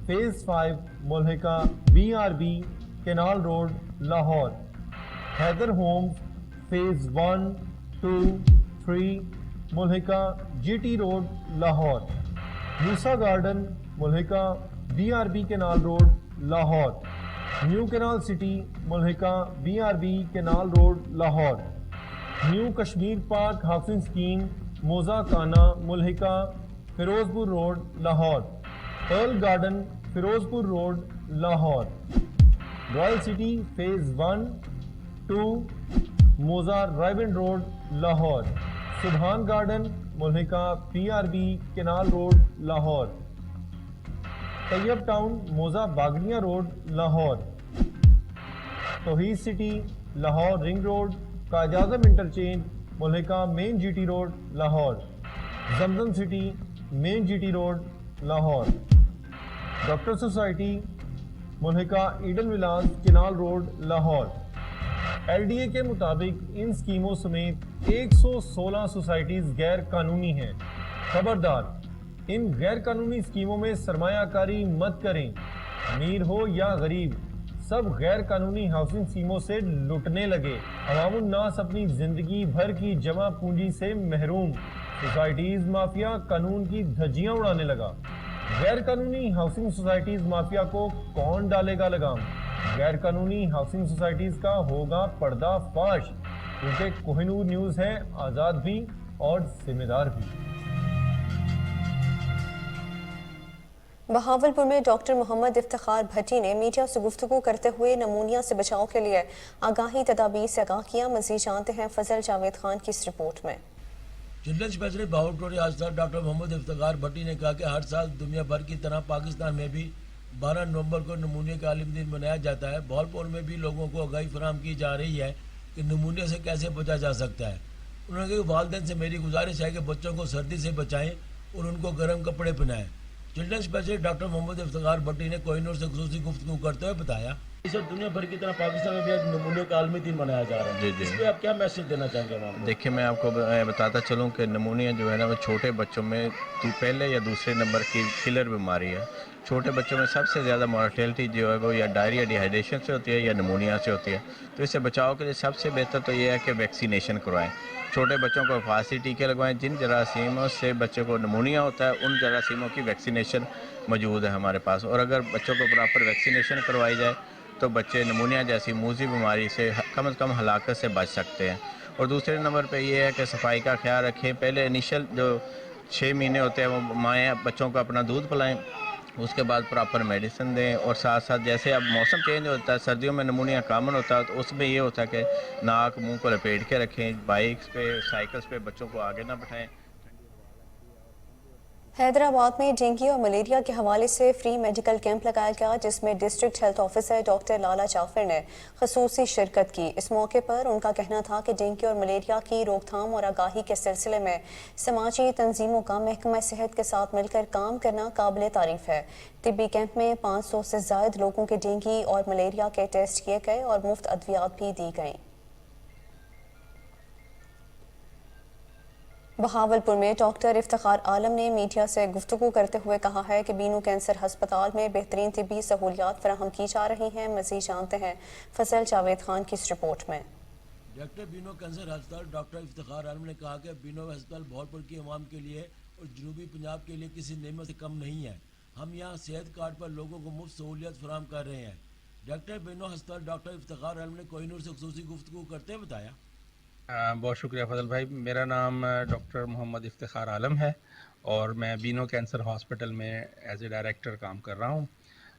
phase 5 मुल्हिका BRB canal road Lahore. Haider homes phase 1, 2, 3 मुल्हिका GT road Lahore. Musa garden मुल्हिका BRB canal road Lahore. New canal city मुल्हिका BRB canal road Lahore. New Kashmir park housing scheme मोज़ाकाना मुल्हिका Ferozepur road Lahore. Pearl garden Ferozepur road Lahore. Royal city phase 1, 2 मोज़ा राइबन road Lahore. Subhan garden मुल्हिका PRB canal road Lahore. Tayyab town मोज़ा बागनिया road Lahore. Tauheed city Lahore ring road Quaid-e-Azam interchange मुल्हिका main GT road Lahore. Zamzam city main GT road Lahore. Doctor society मुल्हिका Eden villas canal road Lahore. LDA के मुताबिक इन स्कीमों समेत 116 सोसाइटीज़ गैर कानूनी हैं। खबरदार, इन गैर कानूनी स्कीमों में सरमायाकारी मत करें। अमीर हो या गरीब, सब गैर कानूनी हाउसिंग स्कीमों से लुटने लगे। अवामुन्नास अपनी जिंदगी भर की जमा पूंजी से महरूम। सोसाइटीज माफिया कानून की धज्जियां उड़ाने लगा। गैर कानूनी हाउसिंग सोसाइटीज माफिया को कौन डालेगा लगाम? गैर कानूनी हाउसिंग सोसाइटीज का होगा पर्दाफाश, क्योंकि कोहिनूर न्यूज़ है आज़ाद भी और जिम्मेदार भी। बहावलपुर में डॉक्टर मोहम्मद इफ्तिखार भट्टी ने मीडिया से गुफ्तगू करते हुए नमूनिया से बचाव के लिए आगाही तदाबीर से आगाह किया। मज़ीद जानते हैं फजल जावेद खान की इस रिपोर्ट में। चिल्ड्रन स्पेशलिस्ट बहावलपुर रियासत डॉक्टर मोहम्मद इफ्तिखार भट्टी ने कहा कि हर साल दुनिया भर की तरह पाकिस्तान में भी 12 नवंबर को नमूनिया का आलमी दिन मनाया जाता है। बहावलपुर में भी लोगों को आगाही फराहम की जा रही है कि नमूनिया से कैसे बचा जा सकता है। उन्होंने कहा कि वालिदैन से मेरी गुजारिश है कि बच्चों को सर्दी से बचाएं और उनको गर्म कपड़े पहनाएं। Children specialist doctor Mohammad Iftikhar Bhatti ने कोहिनूर से खुसूसी गुफ्तगू करते हुए बताया, इस दुनिया भर की तरह पाकिस्तान में भी आज नमूनिया का आलमी दिन मनाया जा रहा है। इस पे आप क्या मैसेज देना चाहेंगे? देखिए, मैं आपको बताता चलूं कि नमूनिया जो है ना वो छोटे बच्चों में पहले या दूसरे नंबर की किलर बीमारी है। छोटे बच्चों में सबसे ज़्यादा मॉर्टेलिटी जो है वो या डायरिया डिहाइड्रेशन से होती है या नमूनिया से होती है। तो इससे बचाव के लिए सबसे बेहतर तो ये है कि वैक्सीनेशन करवाएं। छोटे बच्चों को हिफाजती टीके लगवाएं। जिन जरासीमों से बच्चे को नमूनिया होता है उन जरासीमों की वैक्सीनेशन मौजूद है हमारे पास, और अगर बच्चों को प्रॉपर वैक्सीनेशन करवाई जाए तो बच्चे नमूनिया जैसी मूजी बीमारी से कम से कम हलाकत से बच सकते हैं। और दूसरे नंबर पे ये है कि सफाई का ख्याल रखें। पहले इनिशियल जो 6 महीने होते हैं वो माएँ बच्चों को अपना दूध पिलाएं, उसके बाद प्रॉपर मेडिसिन दें। और साथ साथ जैसे अब मौसम चेंज होता है, सर्दियों में नमूनिया कॉमन होता है, तो उसमें ये होता है कि नाक मुंह को लपेट के रखें। बाइक्स पे साइकिल्स पे बच्चों को आगे ना बिठाएं। हैदराबाद में डेंगू और मलेरिया के हवाले से फ्री मेडिकल कैंप लगाया गया, जिसमें डिस्ट्रिक्ट हेल्थ ऑफिसर डॉक्टर लाला जाफर ने खसूसी शिरकत की। इस मौके पर उनका कहना था कि डेंगू और मलेरिया की रोकथाम और आगाही के सिलसिले में समाजी तंजीमों का महकमा सेहत के साथ मिलकर काम करना काबिल तारीफ है। तिब्बी कैंप में 500 से ज़ायद लोगों के डेंगू और मलेरिया के टेस्ट किए गए और मुफ्त अद्वियात भी दी गई। बहावलपुर में डॉक्टर इफ्तिखार आलम ने मीडिया से गुफ्तगू करते हुए कहा है कि बीनू कैंसर हस्पताल में बेहतरीन तिब्बी सहूलियात फराहम की जा रही हैं। मज़ीद जानते हैं फजल जावेद खान की इस रिपोर्ट में। डॉक्टर बीनो कैंसर अस्पताल डॉक्टर इफ्तिखार आलम ने कहा कि बीनो अस्पताल बहावलपुर की आवाम के लिए और जनूबी पंजाब के लिए किसी नेमत से कम नहीं है। हम यहाँ सेहत कार्ड पर लोगों को मुफ्त सहूलियत फराहम कर रहे हैं। डॉक्टर बीनो अस्पताल डॉक्टर इफ्तिखार आलम ने कोहिनूर से खुसूसी गुफ्तगू करते हुए बताया, बहुत शुक्रिया फजल भाई। मेरा नाम डॉक्टर मोहम्मद इफ्तिखार आलम है और मैं बीनो कैंसर हॉस्पिटल में एज ए डायरेक्टर काम कर रहा हूँ।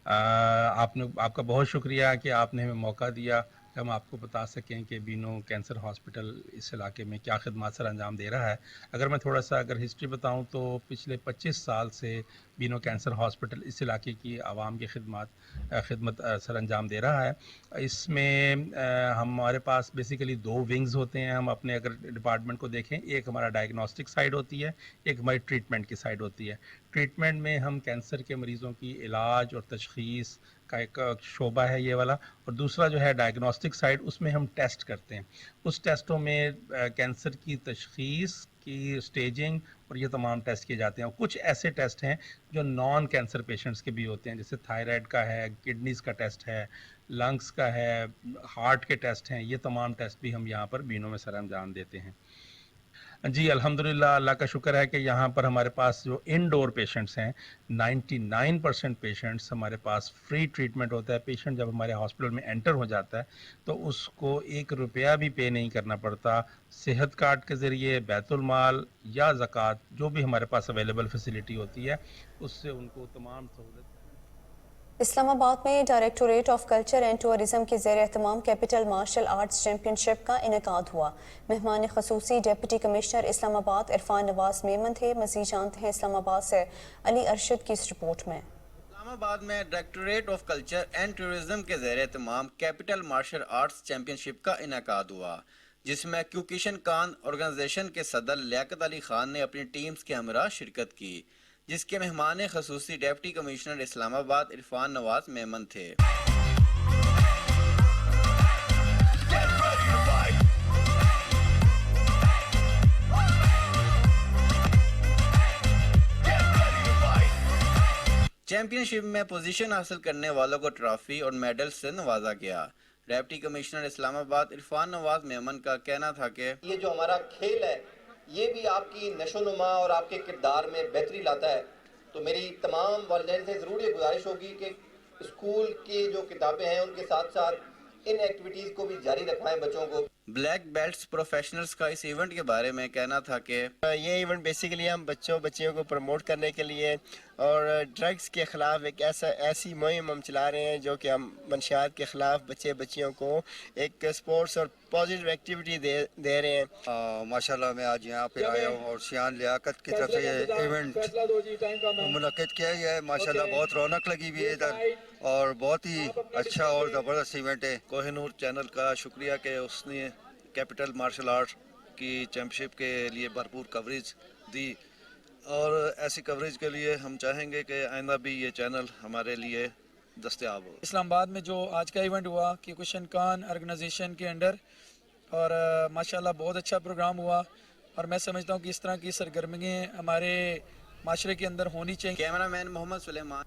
आपका बहुत शुक्रिया कि आपने हमें मौका दिया कि हम आपको बता सकें कि बीनो कैंसर हॉस्पिटल इस इलाके में क्या खिदमत सर अंजाम दे रहा है। अगर मैं थोड़ा सा हिस्ट्री बताऊं तो पिछले 25 साल से बीनो कैंसर हॉस्पिटल इस इलाके की आवाम की खिदमत सर अंजाम दे रहा है। इसमें हमारे पास बेसिकली 2 विंग्स होते हैं। हम अपने अगर डिपार्टमेंट को देखें, एक हमारा डायग्नोस्टिक साइड होती है, एक हमारी ट्रीटमेंट की साइड होती है। ट्रीटमेंट में हम कैंसर के मरीज़ों की इलाज और तशख़ीस का एक शोबा है ये वाला, और दूसरा जो है डायग्नोस्टिक साइड, उसमें हम टेस्ट करते हैं। उस टेस्टों में कैंसर की तशखीस की स्टेजिंग और ये तमाम टेस्ट किए जाते हैं। और कुछ ऐसे टेस्ट हैं जो नॉन कैंसर पेशेंट्स के भी होते हैं, जैसे थायराइड का है, किडनीज़ का टेस्ट है, लंग्स का है, हार्ट के टेस्ट हैं। ये तमाम टेस्ट भी हम यहाँ पर बीनों में सर अंजाम देते हैं। जी अल्हम्दुलिल्लाह, अल्लाह का शुक्र है कि यहाँ पर हमारे पास जो इनडोर पेशेंट्स हैं 99% पेशेंट्स हमारे पास फ्री ट्रीटमेंट होता है। पेशेंट जब हमारे हॉस्पिटल में एंटर हो जाता है तो उसको 1 रुपया भी पे नहीं करना पड़ता। सेहत कार्ड के ज़रिए, बैतुल माल या ज़कात, जो भी हमारे पास अवेलेबल फैसिलिटी होती है, उससे उनको तमाम सहूलत। इस्लामाबाद में directorate of culture and tourism के ज़ेर एहतमाम कैपिटल मार्शल आर्ट्स चैम्पियनशिप का इनेकाद हुआ। मेहमान खसूसी डिप्टी कमिश्नर इस्लामाबाद इरफान नवाज मेमन थे। मज़ीद जानते हैं इस्लामाबाद से अली अरशद की इस रिपोर्ट में। इस्लामाबाद में directorate of culture and tourism के ज़ेर एहतमाम कैपिटल मार्शल आर्ट्स चैम्पियनशिप का इनेकाद हुआ, जिसमें क्यूकिशन खान ऑर्गेनाइजेशन के सदर लियाकत अली खान ने अपनी टीम्स के हमरा शिरकत की, जिसके मेहमान खसूसी डिप्टी कमिश्नर इस्लामाबाद इरफान नवाज मेमन थे। चैंपियनशिप में पोजीशन हासिल करने वालों को ट्रॉफी और मेडल से नवाजा गया। डिप्टी कमिश्नर इस्लामाबाद इरफान नवाज मेमन का कहना था कि ये जो हमारा खेल है ये भी आपकी नशोनुमा और आपके किरदार में बेहतरी लाता है। तो मेरी तमाम वालिदैन से ज़रूर ये गुजारिश होगी कि स्कूल की जो किताबें हैं उनके साथ साथ इन एक्टिविटीज़ को भी जारी रखवाएं बच्चों को। ब्लैक बेल्ट्स प्रोफेशनल्स का इस इवेंट के बारे में कहना था कि ये इवेंट बेसिकली हम बच्चियों को प्रमोट करने के लिए और ड्रग्स के ख़िलाफ़ एक ऐसी मुहिम हम चला रहे हैं जो कि हम मंशियात के ख़िलाफ़ बच्चियों को एक स्पोर्ट्स और पॉजिटिव एक्टिविटी दे रहे हैं। माशाल्लाह मैं आज यहाँ पे आया हूँ और सियान लियाकत की तरफ से ये इवेंट मुनक़िद किया गया है। माशाल्लाह बहुत रौनक लगी हुई है इधर और बहुत ही अच्छा और ज़बरदस्त इवेंट है। कोहिनूर चैनल का शुक्रिया कि उसने कैपिटल मार्शल आर्ट की चैम्पियनशिप के लिए भरपूर कवरेज दी, और ऐसी कवरेज के लिए हम चाहेंगे कि आइंदा भी ये चैनल हमारे लिए दस्तयाब हो। इस्लामाबाद में जो आज का इवेंट हुआ क्यूकिशन खान ऑर्गेनाइजेशन के अंडर, और माशाल्लाह बहुत अच्छा प्रोग्राम हुआ, और मैं समझता हूँ कि इस तरह की सरगर्मियाँ हमारे माशरे के अंदर होनी चाहिए। कैमरामैन मोहम्मद सुलेमान।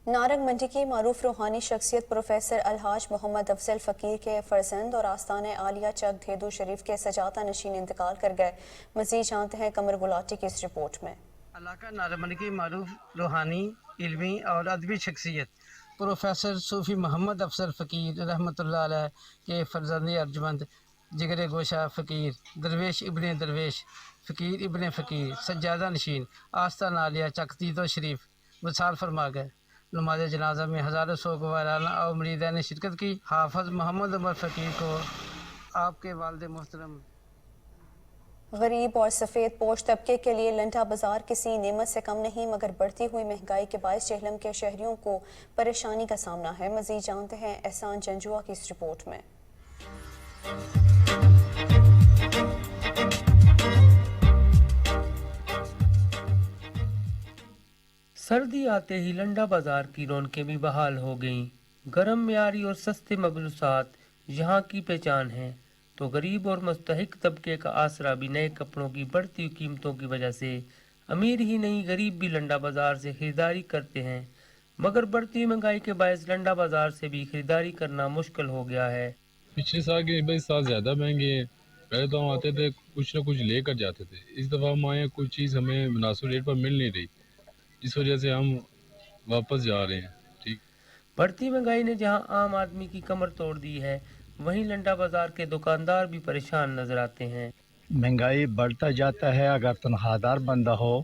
नारंग मंडी की मारूफ रूहानी शख्सियत प्रोफेसर अलहाज मोहम्मद अफजल फ़कीर के फर्जंद और आस्ताने आलिया चक धेदू शरीफ के सजाता नशीन इंतकाल कर गए। मज़ीद जानते हैं कमर गुलाटी की इस रिपोर्ट में। इलाका नारंग मंडी की मारूफ रूहानी इल्मी और अदबी शख्सियत प्रोफेसर सूफ़ी मोहम्मद अफजल फ़कीर रहमतुल्लाह अलैह के फर्जंद अर्जमंद जिगर गोशा फ़कीर दरवेश इब्ने दरवेश फ़कीर इब्ने फ़कीर सज्जादा नशीन आस्तान आलिया चक धेदू शरीफ वसाल फरमा गए। नमाज जनाजा में हज़ारों सोगवाराना और मरीदा ने शिरकत की। हाफ़िज़ मोहम्मद उमर फ़कीर को आपके वालिद मोहतरम। गरीब और सफ़ेद पोश तबके के लिए लंडा बाजार किसी नेमत से कम नहीं, मगर बढ़ती हुई महंगाई के बायस जेहलम के शहरियों को परेशानी का सामना है। मज़ीद जानते हैं एहसान जंजुआ की इस रिपोर्ट में। सर्दी आते ही लंडा बाजार की रौनकें भी बहाल हो गईं। गरम म्यारी और सस्ते मबलूसात यहाँ की पहचान है, तो गरीब और मुस्तहिक तबके का आसरा भी नए कपड़ों की बढ़ती हुई कीमतों की वजह से अमीर ही नहीं गरीब भी लंडा बाजार से खरीदारी करते हैं, मगर बढ़ती महंगाई के बायस लंडा बाजार से भी खरीदारी करना मुश्किल हो गया है। पिछले साल के भाई साल ज़्यादा महंगे हैं। पहले तो हम आते थे कुछ ना कुछ लेकर जाते थे, इस दफ़ा हम आए कुछ चीज़ हमें मुनासिब रेट पर मिल नहीं रही, इस वजह से हम वापस जा रहे हैं। ठीक, बढ़ती महंगाई ने जहां आम आदमी की कमर तोड़ दी है, वहीं लंडा बाजार के दुकानदार भी परेशान नजर आते हैं। महंगाई बढ़ता जाता है, अगर तनख्वाहदार बंदा हो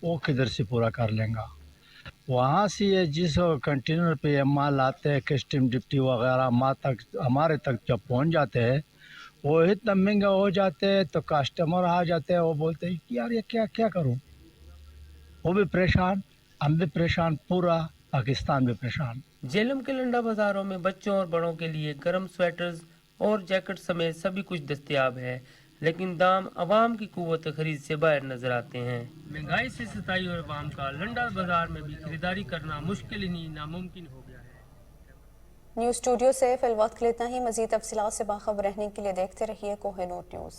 वो किधर से पूरा कर लेगा। वहाँ से ये जिस कंटेनर पे माल आते हैं कस्टम डिप्टी वगैरह हमारे तक जब पहुँच जाते हैं वो इतना महंगा हो जाते हैं तो कस्टमर आ जाते हैं, वो बोलते हैं कि यार ये क्या करूँ। वो भी परेशान, हम भी परेशान, पूरा पाकिस्तान भी परेशान। जेलम के लंडा बाजारों में बच्चों और बड़ों के लिए गर्म स्वेटर्स और जैकेट समेत सभी कुछ दस्तयाब है, लेकिन दाम अवाम की कुव्वत खरीद से बाहर नजर आते हैं। महंगाई से सताई और अवाम का लंडा बाजार में भी खरीदारी करना मुश्किल ही नहीं नामुमकिन हो गया। نیوز اسٹوڈیو سے فی الوقت کے لیے اتنا ہی. مزید تفصیلات سے باخبر رہنے کے لیے دیکھتے رہیے کوہ نور نیوز.